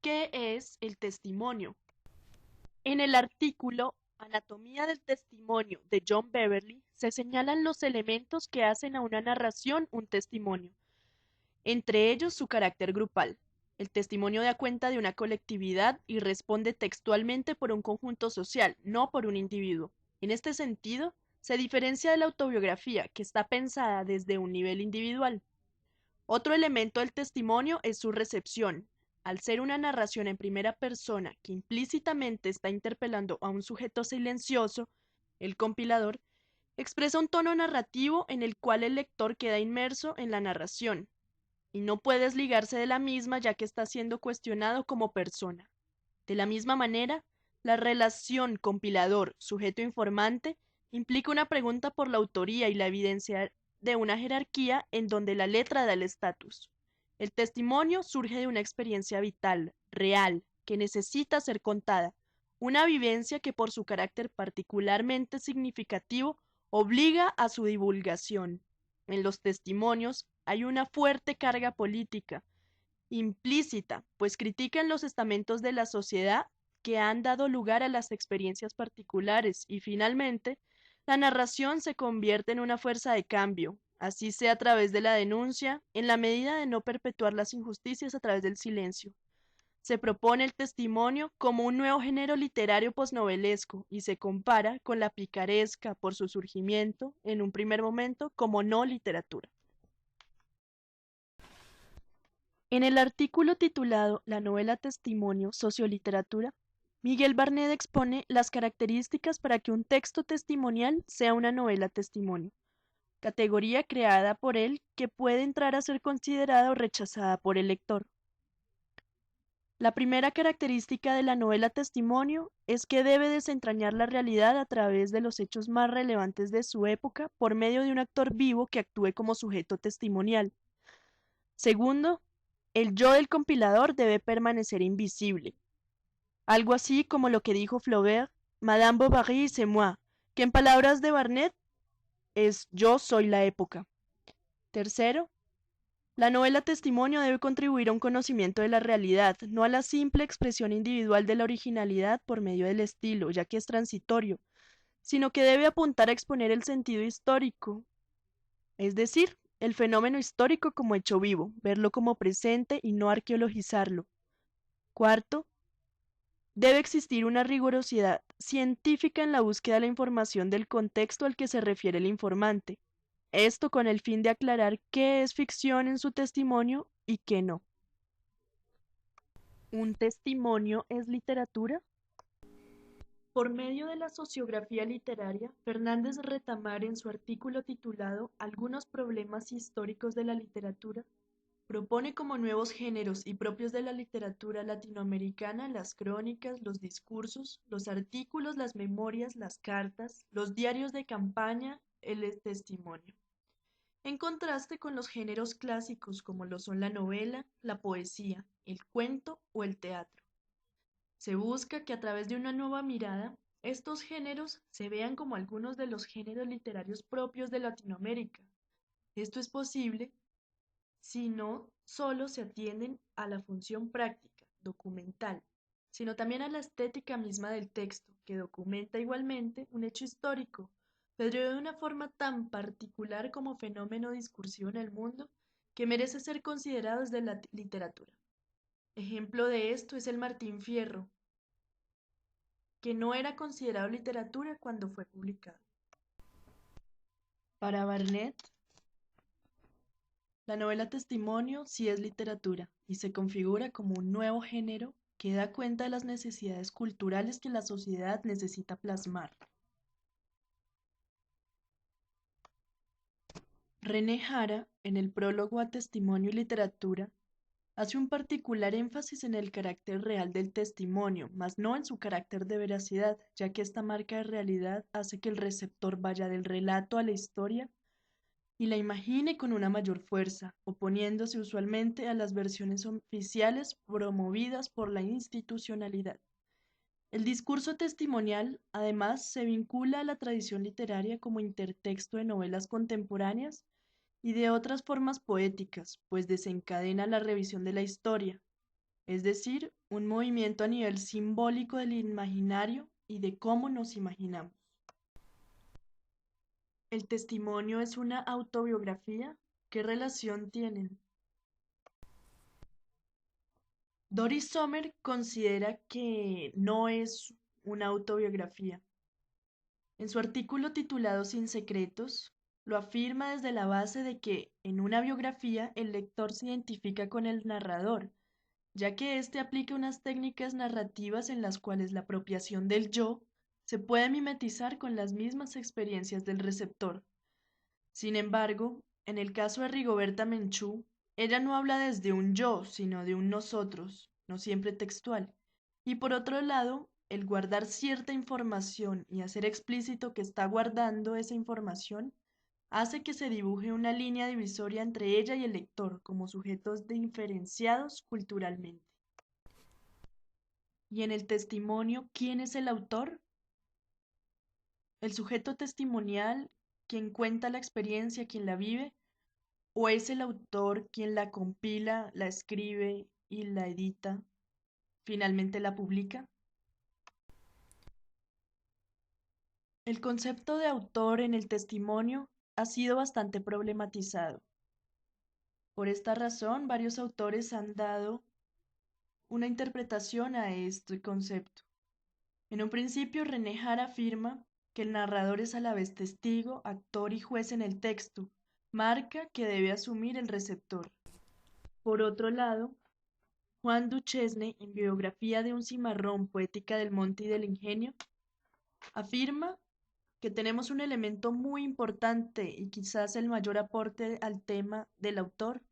¿Qué es el testimonio? En el artículo Anatomía del testimonio de John Beverly se señalan los elementos que hacen a una narración un testimonio, entre ellos su carácter grupal. El testimonio da cuenta de una colectividad y responde textualmente por un conjunto social, no por un individuo. En este sentido, se diferencia de la autobiografía, que está pensada desde un nivel individual. Otro elemento del testimonio es su recepción. Al ser una narración en primera persona que implícitamente está interpelando a un sujeto silencioso, el compilador expresa un tono narrativo en el cual el lector queda inmerso en la narración y no puede desligarse de la misma ya que está siendo cuestionado como persona. De la misma manera, la relación compilador-sujeto-informante implica una pregunta por la autoría y la evidencia de una jerarquía en donde la letra da el estatus. El testimonio surge de una experiencia vital, real, que necesita ser contada, una vivencia que por su carácter particularmente significativo obliga a su divulgación. En los testimonios hay una fuerte carga política, implícita, pues critican los estamentos de la sociedad que han dado lugar a las experiencias particulares y finalmente, la narración se convierte en una fuerza de cambio, así sea a través de la denuncia, en la medida de no perpetuar las injusticias a través del silencio. Se propone el testimonio como un nuevo género literario posnovelesco y se compara con la picaresca por su surgimiento, en un primer momento, como no literatura. En el artículo titulado La novela testimonio, socioliteratura, Miguel Barnet expone las características para que un texto testimonial sea una novela testimonio, categoría creada por él que puede entrar a ser considerada o rechazada por el lector. La primera característica de la novela testimonio es que debe desentrañar la realidad a través de los hechos más relevantes de su época por medio de un actor vivo que actúe como sujeto testimonial. Segundo, el yo del compilador debe permanecer invisible. Algo así como lo que dijo Flaubert, Madame Bovary c'est moi, que en palabras de Barnet es yo soy la época. Tercero, la novela testimonio debe contribuir a un conocimiento de la realidad, no a la simple expresión individual de la originalidad por medio del estilo, ya que es transitorio, sino que debe apuntar a exponer el sentido histórico, es decir, el fenómeno histórico como hecho vivo, verlo como presente y no arqueologizarlo. Cuarto, debe existir una rigurosidad científica en la búsqueda de la información del contexto al que se refiere el informante. Esto con el fin de aclarar qué es ficción en su testimonio y qué no. ¿Un testimonio es literatura? Por medio de la sociografía literaria, Fernández Retamar en su artículo titulado Algunos problemas históricos de la literatura, propone como nuevos géneros y propios de la literatura latinoamericana las crónicas, los discursos, los artículos, las memorias, las cartas, los diarios de campaña, el testimonio. En contraste con los géneros clásicos como lo son la novela, la poesía, el cuento o el teatro. Se busca que a través de una nueva mirada, estos géneros se vean como algunos de los géneros literarios propios de Latinoamérica. Esto es posible si no solo se atienden a la función práctica, documental, sino también a la estética misma del texto, que documenta igualmente un hecho histórico, pero de una forma tan particular como fenómeno discursivo en el mundo que merece ser considerado desde la literatura. Ejemplo de esto es el Martín Fierro, que no era considerado literatura cuando fue publicado. Para Barnet, la novela testimonio sí es literatura y se configura como un nuevo género que da cuenta de las necesidades culturales que la sociedad necesita plasmar. René Jara, en el prólogo a Testimonio y Literatura, hace un particular énfasis en el carácter real del testimonio, mas no en su carácter de veracidad, ya que esta marca de realidad hace que el receptor vaya del relato a la historia y la imagine con una mayor fuerza, oponiéndose usualmente a las versiones oficiales promovidas por la institucionalidad. El discurso testimonial, además, se vincula a la tradición literaria como intertexto de novelas contemporáneas y de otras formas poéticas, pues desencadena la revisión de la historia. es decir, un movimiento a nivel simbólico del imaginario y de cómo nos imaginamos. ¿El testimonio es una autobiografía? ¿Qué relación tienen? Doris Sommer considera que no es una autobiografía. En su artículo titulado Sin secretos, lo afirma desde la base de que en una biografía el lector se identifica con el narrador, ya que éste aplica unas técnicas narrativas en las cuales la apropiación del yo se puede mimetizar con las mismas experiencias del receptor. Sin embargo, en el caso de Rigoberta Menchú, ella no habla desde un yo, sino de un nosotros, no siempre textual. Y por otro lado, el guardar cierta información y hacer explícito que está guardando esa información hace que se dibuje una línea divisoria entre ella y el lector como sujetos diferenciados culturalmente. Y en el testimonio, ¿quién es el autor? ¿El sujeto testimonial, quien cuenta la experiencia, quien la vive? ¿O es el autor quien la compila, la escribe y la edita, finalmente la publica? El concepto de autor en el testimonio ha sido bastante problematizado. Por esta razón, varios autores han dado una interpretación a este concepto. En un principio, René Hara afirma que el narrador es a la vez testigo, actor y juez en el texto, marca que debe asumir el receptor. Por otro lado, Juan Duchesne, en Biografía de un cimarrón, Poética del Monte y del Ingenio, afirma que tenemos un elemento muy importante y quizás el mayor aporte al tema del autor,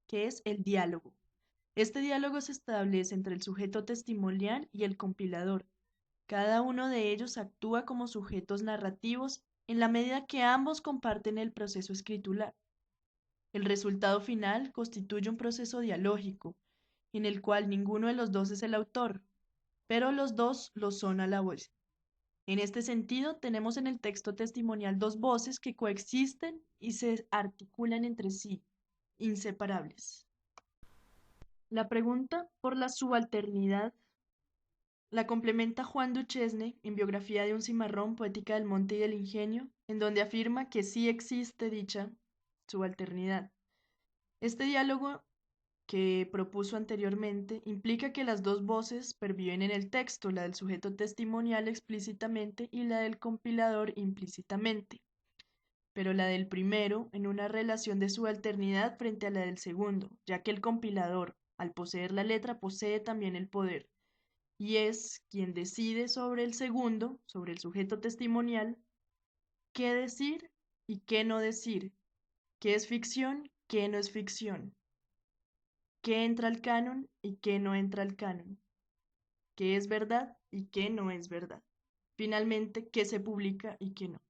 que es el diálogo. Este diálogo se establece entre el sujeto testimonial y el compilador. Cada uno de ellos actúa como sujetos narrativos en la medida que ambos comparten el proceso escritural. El resultado final constituye un proceso dialógico, en el cual ninguno de los dos es el autor, pero los dos lo son a la vez. En este sentido, tenemos en el texto testimonial dos voces que coexisten y se articulan entre sí, inseparables. La pregunta por la subalternidad la complementa Juan Duchesne en Biografía de un cimarrón, Poética del Monte y del Ingenio, en donde afirma que sí existe dicha subalternidad. Este diálogo que propuso anteriormente implica que las dos voces perviven en el texto, la del sujeto testimonial explícitamente y la del compilador implícitamente, pero la del primero en una relación de subalternidad frente a la del segundo, ya que el compilador, al poseer la letra, posee también el poder, y es quien decide sobre el segundo, sobre el sujeto testimonial, qué decir y qué no decir, qué es ficción, qué no es ficción, qué entra al canon y qué no entra al canon, qué es verdad y qué no es verdad. Finalmente, qué se publica y qué no.